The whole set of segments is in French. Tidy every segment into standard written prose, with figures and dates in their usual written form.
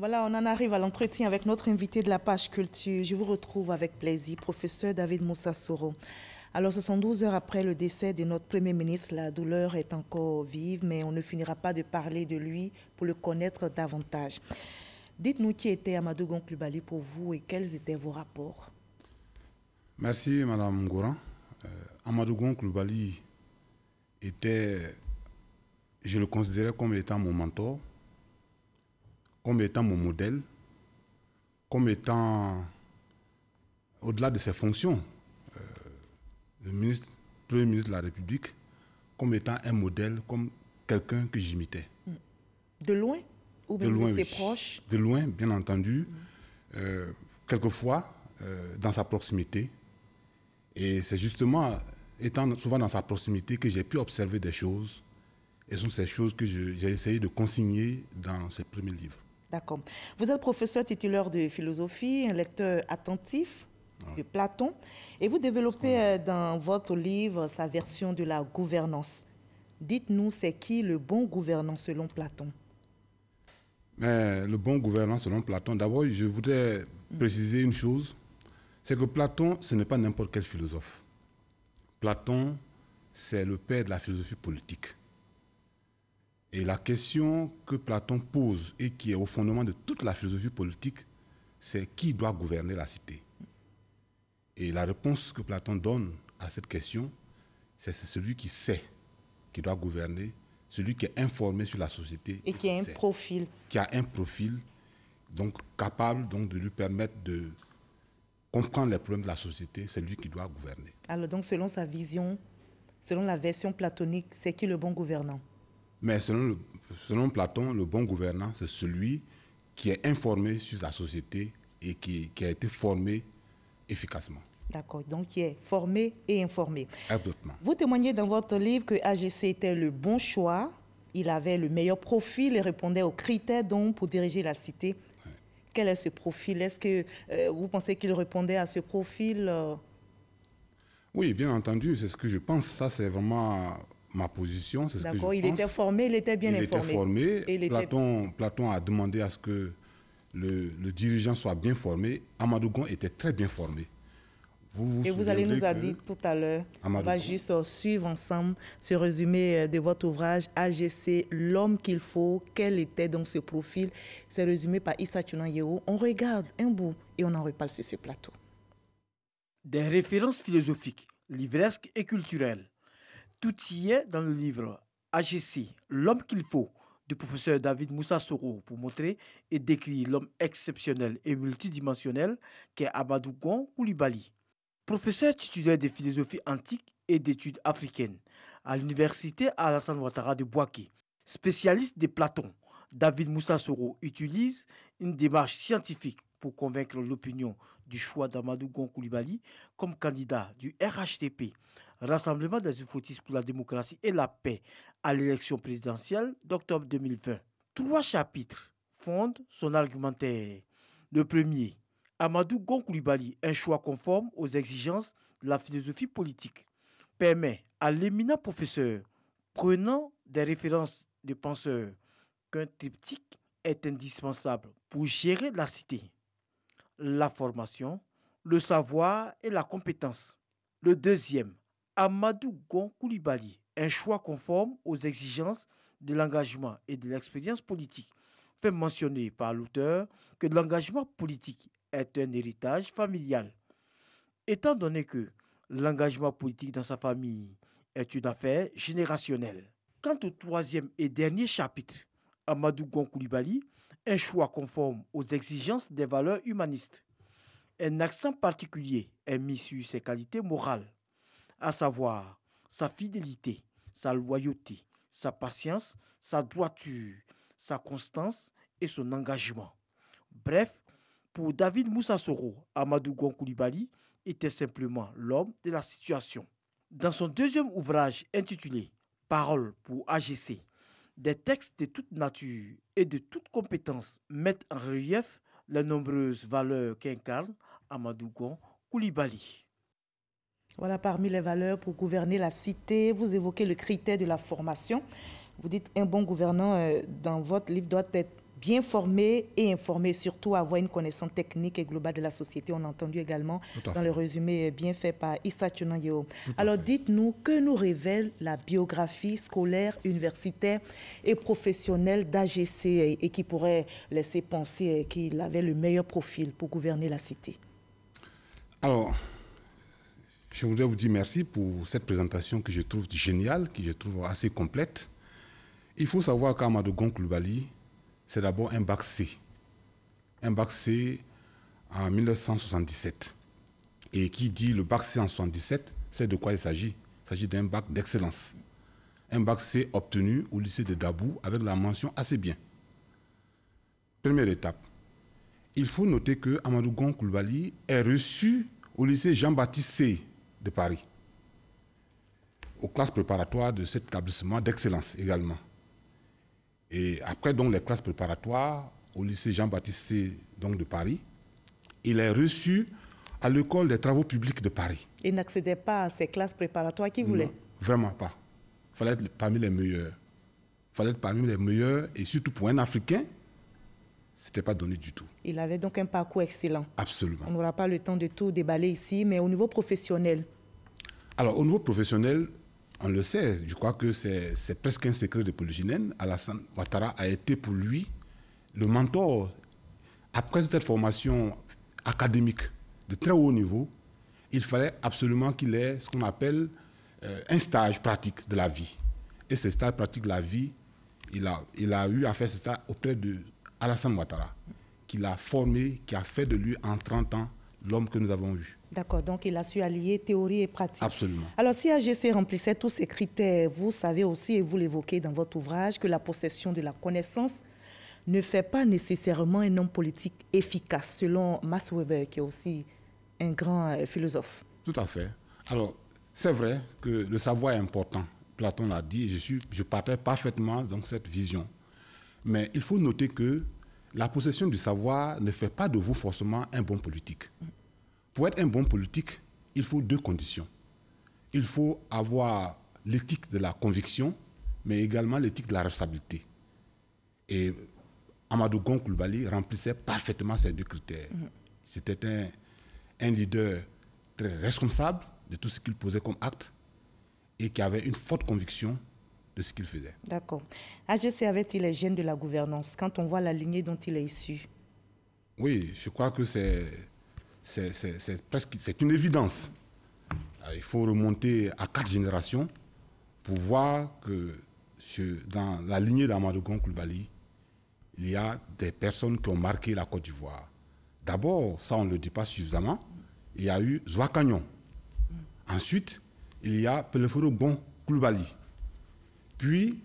Voilà, on en arrive à l'entretien avec notre invité de la page culture. Je vous retrouve avec plaisir, professeur David Moussa Soro. Alors, 72 heures après le décès de notre Premier ministre, la douleur est encore vive, mais on ne finira pas de parler de lui pour le connaître davantage. Dites-nous qui était Amadou Gon Coulibaly pour vous et quels étaient vos rapports. Merci, Madame Ngouran. Amadou Gon Coulibaly était, je le considérais comme étant mon mentor, comme étant mon modèle, comme étant, au-delà de ses fonctions, le Premier ministre de la République, comme étant un modèle, comme quelqu'un que j'imitais. De loin? Ou bien vous étiez oui. proche? De loin, bien entendu. Quelquefois, dans sa proximité. Et c'est justement, étant souvent dans sa proximité, que j'ai pu observer des choses. Et ce sont ces choses que j'ai essayé de consigner dans ce premier livre. D'accord. Vous êtes professeur titulaire de philosophie, un lecteur attentif de Platon, et vous développez dans votre livre sa version de la gouvernance. Dites-nous, c'est qui le bon gouvernant selon Platon? Mais le bon gouvernant selon Platon, d'abord, je voudrais préciser une chose, c'est que Platon, ce n'est pas n'importe quel philosophe. Platon, c'est le père de la philosophie politique. Et la question que Platon pose et qui est au fondement de toute la philosophie politique, c'est qui doit gouverner la cité. Et la réponse que Platon donne à cette question, c'est celui qui sait, qui doit gouverner, celui qui est informé sur la société. Et qui a un profil. Qui a un profil, donc capable donc, de lui permettre de comprendre les problèmes de la société, c'est lui qui doit gouverner. Alors donc selon sa vision, selon la version platonique, c'est qui le bon gouvernant? Mais selon Platon, le bon gouvernant, c'est celui qui est informé sur la société et qui a été formé efficacement. D'accord, donc qui est formé et informé. Absolument. Vous témoignez dans votre livre que AGC était le bon choix, il avait le meilleur profil et répondait aux critères donc, pour diriger la cité. Ouais. Quel est ce profil? Est-ce que vous pensez qu'il répondait à ce profil? Oui, bien entendu, c'est ce que je pense. Ça, c'est vraiment ma position. D'accord, il était formé, il était bien informé. Il était formé. Platon a demandé à ce que le dirigeant soit bien formé. Amadou Gon était très bien formé. Vous allez nous a dit tout à l'heure, on va juste suivre ensemble ce résumé de votre ouvrage AGC, l'homme qu'il faut. Quel était donc ce profil? C'est résumé par Issa Tchounan-Yeo. On regarde un bout et on en reparle sur ce plateau. Des références philosophiques, livresques et culturelles. Tout y est dans le livre AGC, l'homme qu'il faut, du professeur David Moussa Soro, pour montrer et décrire l'homme exceptionnel et multidimensionnel qu'est Amadou Gon Coulibaly. Professeur titulaire de philosophie antique et d'études africaines à l'université Alassane Ouattara de Bouaké, spécialiste de Platon, David Moussa Soro utilise une démarche scientifique pour convaincre l'opinion du choix d'Amadou Gon Coulibaly comme candidat du RHDP, Rassemblement des Ufotistes pour la démocratie et la paix, à l'élection présidentielle d'octobre 2020. 3 chapitres fondent son argumentaire. Le premier, Amadou Gon Coulibaly, un choix conforme aux exigences de la philosophie politique, permet à l'éminent professeur, prenant des références de penseurs, qu'un triptyque est indispensable pour gérer la cité: la formation, le savoir et la compétence. Le deuxième, Amadou Gon Coulibaly, un choix conforme aux exigences de l'engagement et de l'expérience politique, fait mentionner par l'auteur que l'engagement politique est un héritage familial. Étant donné que l'engagement politique dans sa famille est une affaire générationnelle. Quant au troisième et dernier chapitre, Amadou Gon Coulibaly, un choix conforme aux exigences des valeurs humanistes. Un accent particulier est mis sur ses qualités morales, à savoir sa fidélité, sa loyauté, sa patience, sa droiture, sa constance et son engagement. Bref, pour David Moussa Soro, Amadou Gon Coulibaly était simplement l'homme de la situation. Dans son deuxième ouvrage intitulé « Paroles pour AGC », des textes de toute nature et de toute compétence mettent en relief les nombreuses valeurs qu'incarne Amadou Gon Coulibaly. Voilà, parmi les valeurs pour gouverner la cité, vous évoquez le critère de la formation. Vous dites un bon gouvernant dans votre livre doit être bien formé et informé, surtout avoir une connaissance technique et globale de la société. On a entendu également dans le résumé bien fait par Issa Tchonayeo. Alors dites-nous, que nous révèle la biographie scolaire, universitaire et professionnelle d'AGC et qui pourrait laisser penser qu'il avait le meilleur profil pour gouverner la cité? Alors, je voudrais vous dire merci pour cette présentation que je trouve géniale, que je trouve assez complète. Il faut savoir qu'Amadou Gon Coulibaly, c'est d'abord un bac C. Un bac C en 1977. Et qui dit le bac C en 1977, c'est de quoi il s'agit? Il s'agit d'un bac d'excellence. Un bac C obtenu au lycée de Dabou avec la mention assez bien. Première étape. Il faut noter que Amadou Gon Coulibaly est reçu au lycée Jean-Baptiste C de Paris, aux classes préparatoires de cet établissement d'excellence également. Et après donc les classes préparatoires au lycée Jean-Baptiste C donc de Paris, il est reçu à l'école des travaux publics de Paris. Il n'accédait pas à ces classes préparatoires qu'il voulait? Non, vraiment pas. Il fallait être parmi les meilleurs. Il fallait être parmi les meilleurs et surtout pour un Africain, ce n'était pas donné du tout. Il avait donc un parcours excellent. Absolument. On n'aura pas le temps de tout déballer ici, mais au niveau professionnel? Alors, au niveau professionnel, on le sait, je crois que c'est presque un secret de Polyginène. Alassane Ouattara a été pour lui le mentor. Après cette formation académique de très haut niveau, il fallait absolument qu'il ait ce qu'on appelle un stage pratique de la vie. Et ce stage pratique de la vie, il a eu à faire ce stage auprès de Alassane Ouattara, qui l'a formé, qui a fait de lui en 30 ans l'homme que nous avons eu. D'accord, donc il a su allier théorie et pratique. Absolument. Alors si AGC remplissait tous ces critères, vous savez aussi, et vous l'évoquez dans votre ouvrage, que la possession de la connaissance ne fait pas nécessairement un homme politique efficace, selon Max Weber, qui est aussi un grand philosophe. Tout à fait. Alors, c'est vrai que le savoir est important. Platon l'a dit, et je partage parfaitement donc cette vision. Mais il faut noter que la possession du savoir ne fait pas de vous forcément un bon politique. Pour être un bon politique, il faut deux conditions. Il faut avoir l'éthique de la conviction, mais également l'éthique de la responsabilité. Et Amadou Gon Coulibaly remplissait parfaitement ces deux critères. C'était un leader très responsable de tout ce qu'il posait comme acte et qui avait une forte conviction de ce qu'il faisait. D'accord. AGC avait-il les gènes de la gouvernance quand on voit la lignée dont il est issu? Oui, je crois que c'est une évidence. Il faut remonter à 4 générations pour voir que dans la lignée d'Amadou Gon Coulibaly, il y a des personnes qui ont marqué la Côte d'Ivoire. D'abord, ça on ne le dit pas suffisamment, il y a eu Zouakagnon. Ensuite, il y a Peleforo Gon Coulibaly. Puis,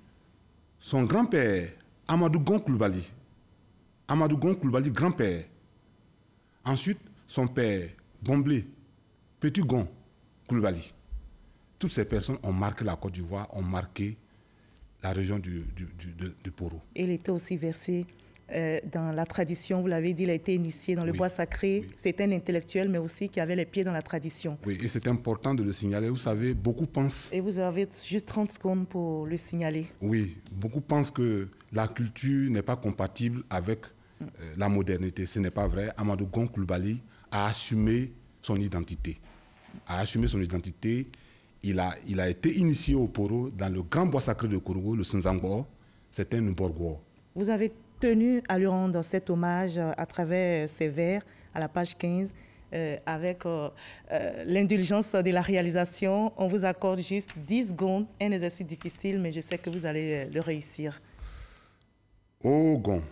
son grand-père, Amadou Gon Coulibaly. Amadou Gon Coulibaly, grand-père. Ensuite, son père, Bomblé, Petit Gon Coulibaly. Toutes ces personnes ont marqué la Côte d'Ivoire, ont marqué la région du Poro. Il était aussi versé dans la tradition, vous l'avez dit, il a été initié dans le bois sacré. Oui. C'est un intellectuel, mais aussi qui avait les pieds dans la tradition. Oui, et c'est important de le signaler. Vous savez, beaucoup pensent... Et vous avez juste 30 secondes pour le signaler. Oui, beaucoup pensent que la culture n'est pas compatible avec la modernité. Ce n'est pas vrai. Amadou Gon Coulibaly a assumé son identité. Il a été initié au Poro dans le grand bois sacré de Kourougou, le Sinzangbo. C'est un Mborgo. Vous avez tenu à lui rendre cet hommage à travers ses vers à la page 15 avec l'indulgence de la réalisation. On vous accorde juste 10 secondes, un exercice difficile, mais je sais que vous allez le réussir. Ô Gon,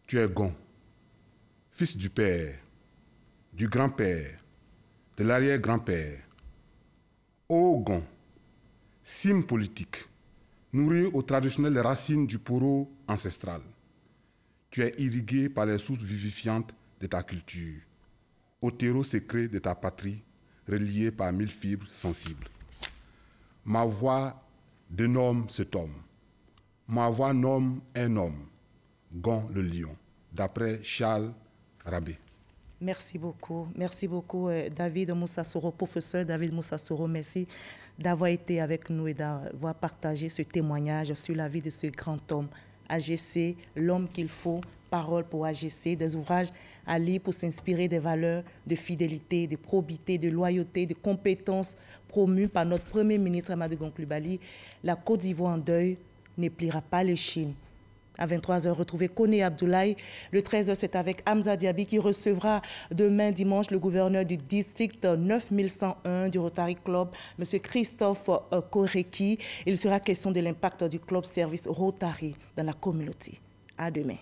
tu es Gon, fils du père, du grand-père, de l'arrière-grand-père. Ô Gon, cime politique, nourri aux traditionnelles racines du Poro ancestral. Tu es irrigué par les sources vivifiantes de ta culture, au terreau secret de ta patrie, relié par 1000 fibres sensibles. Ma voix dénomme cet homme. Ma voix nomme un homme, Gon le lion, d'après Charles Rabé. Merci beaucoup, David Moussa Soro, professeur David Moussa Soro. Merci d'avoir été avec nous et d'avoir partagé ce témoignage sur la vie de ce grand homme, AGC, l'homme qu'il faut, parole pour AGC, des ouvrages à lire pour s'inspirer des valeurs de fidélité, de probité, de loyauté, de compétences promues par notre Premier ministre Amadou Gon Coulibaly. La Côte d'Ivoire en deuil ne pliera pas l'échine. À 23h, retrouvez Koné Abdoulaye. Le 13h, c'est avec Hamza Diaby qui recevra demain dimanche le gouverneur du district 9101 du Rotary Club, M. Christophe Koreki. Il sera question de l'impact du club service Rotary dans la communauté. À demain.